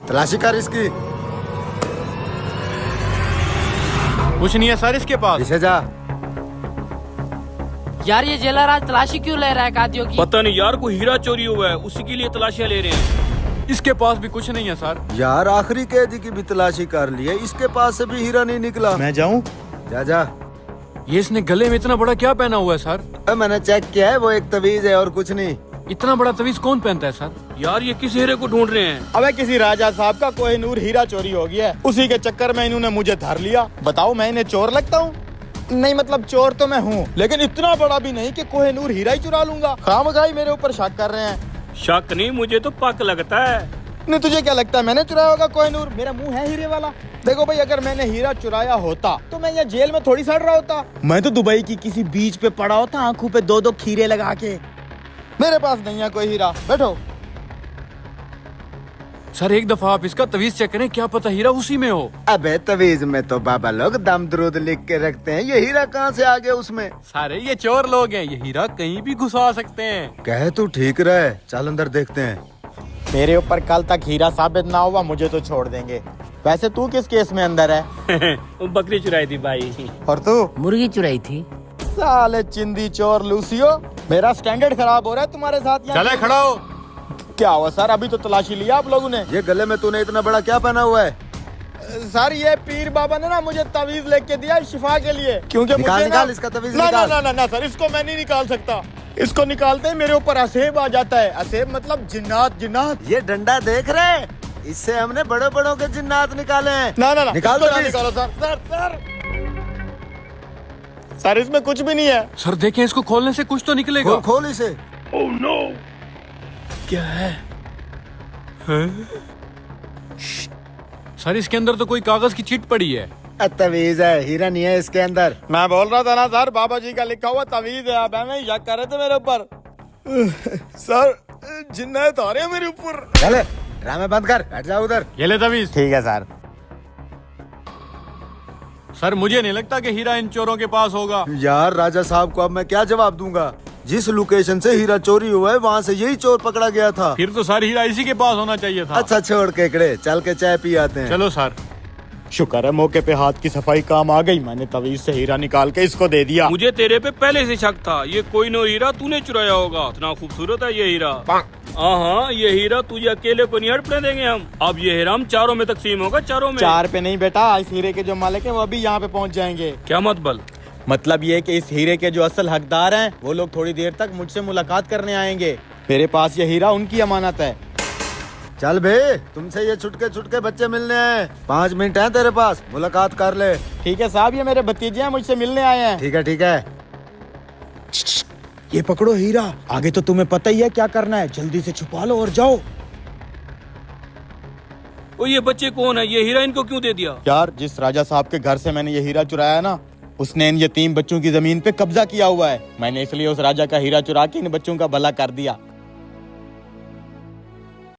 तलाशी कर इसकी। कुछ नहीं है सर इसके पास। पीछे जा। यार ये जेलर आज तलाशी क्यों ले रहा है कादियों की? पता नहीं यार, कोई हीरा चोरी हुआ है, उसी के लिए तलाशियां ले रहे हैं। इसके पास भी कुछ नहीं है सर। यार आखिरी कैदी की भी तलाशी कर ली है, इसके पास से भी हीरा नहीं निकला। मैं जाऊं? जा जा। ये इसने गले में इतना बड़ा क्या पहना हुआ है सर? मैंने चेक किया है, वो एक तवीज है और कुछ नहीं। इतना बड़ा तवीज कौन पहनता है सर? यार ये किस हीरे को ढूंढ रहे हैं? अबे किसी राजा साहब का कोहिनूर हीरा चोरी हो गया है, उसी के चक्कर में इन्होंने मुझे धर लिया। बताओ मैं इन्हें चोर लगता हूँ? नहीं मतलब चोर तो मैं हूँ, लेकिन इतना बड़ा भी नहीं कि कोहिनूर हीरा ही चुरा लूंगा। खामखाई मेरे ऊपर शक कर रहे हैं। शक नहीं, मुझे तो पक लगता है। नहीं तुझे क्या लगता है मैंने चुराया होगा कोहिनूर? मेरा मुंह है हीरे वाला। देखो भाई, अगर मैंने हीरा चुराया होता तो मैं यहाँ जेल में थोड़ी सड़ रहा होता। मैं तो दुबई की किसी बीच पे पड़ा होता, आंखों पे दो दो खीरे लगा के। मेरे पास नहीं है कोई हीरा। बैठो। सर एक दफा आप इसका तवीज चेक करें, क्या पता हीरा उसी में हो। अबे तवीज में तो बाबा लोग दम दरूद लिख के रखते हैं, ये हीरा कहाँ से आ गया उसमें? सारे ये चोर लोग हैं, ये हीरा कहीं भी घुसा सकते हैं। कहे तू ठीक रहे, चल अंदर देखते हैं। मेरे ऊपर कल तक हीरा साबित ना हुआ, मुझे तो छोड़ देंगे। वैसे तू किस केस में अंदर है? वो बकरी चुराई थी भाई। और तू? मुर्गी चुराई थी। साले चिंदी चोर लूसियो, मेरा स्टैंडर्ड खराब हो रहा है तुम्हारे साथ यहाँ। चले खड़ा हो। क्या हुआ सर? अभी तो तलाशी लिया आप लोगों ने। ये गले में तूने इतना बड़ा क्या पहना हुआ है? सर ये पीर बाबा ने ना मुझे तवीज लेके दिया शिफा के लिए, क्योंकि निकाल मुझे निकाल ना... इसका तवीज ना, निकाल। ना ना ना सर, इसको मैं नहीं निकाल सकता। इसको निकालते ही मेरे ऊपर असेब आ जाता है। असेब मतलब जिन्नात। जिन्नात। ये डंडा देख रहे, इससे हमने बड़े बड़ों के जिन्नात निकाले हैं। ना ना ना, निकाल इसको दो ना इस। निकालो सर। सर सर सर इसमें कुछ भी नहीं है। सर देखें, इसको खोलने से कुछ तो निकलेगा। खोल खोल इसे। क्या है? सर इसके अंदर तो कोई कागज की चिट पड़ी है। तवीज है, हीरा नहीं है इसके अंदर। मैं बोल रहा था ना सर, बाबा जी का लिखा हुआ तवीज है। आप हमें शक कर रहे थे मेरे ऊपर। सर जिन्नात आ रहे हैं मेरे ऊपर। चले ड्रामे बंद कर, बैठ जा उधर। ये ले तवीज। ठीक है सर। सर मुझे नहीं लगता कि हीरा इन चोरों के पास होगा। यार राजा साहब को अब मैं क्या जवाब दूंगा? जिस लोकेशन से हीरा चोरी हुआ है वहाँ से यही चोर पकड़ा गया था। फिर तो सर हीरा इसी के पास होना चाहिए था। अच्छा छोड़ केकड़े, चल के चाय पी आते हैं। चलो सर। शुक्र है मौके पे हाथ की सफाई काम आ गई। मैंने तवीज से हीरा निकाल के इसको दे दिया। मुझे तेरे पे पहले से शक था, ये कोई नो हीरा तूने चुराया होगा। इतना खूबसूरत है ये हीरा। हाँ, ये हीरा तुझे अकेले को नहीं हड़पने देंगे हम। अब ये हीरा हम चारों में तकसीम होगा, चारों में। चार पे नहीं बेटा, इस हीरे के जो मालिक है वो अभी यहाँ पे पहुँच जाएंगे। क्या मतलब? मतलब ये कि इस हीरे के जो असल हकदार हैं वो लोग थोड़ी देर तक मुझसे मुलाकात करने आएंगे। मेरे पास ये हीरा उनकी अमानत है। चल बे, तुमसे ये छुटके छुटके बच्चे मिलने हैं। 5 मिनट हैं तेरे पास, मुलाकात कर ले। ठीक है साहब, ये मेरे भतीजे हैं, मुझसे मिलने आए हैं। ठीक है ठीक है। ये पकड़ो हीरा, आगे तो तुम्हें पता ही है क्या करना है। जल्दी से छुपा लो और जाओ। ओ ये बच्चे कौन है? ये हीरा इनको क्यों दे दिया? यार जिस राजा साहब के घर से मैंने ये हीरा चुराया ना, उसने इन यतीम बच्चों की जमीन पे कब्जा किया हुआ है। मैंने इसलिए उस राजा का हीरा चुरा के इन बच्चों का भला कर दिया।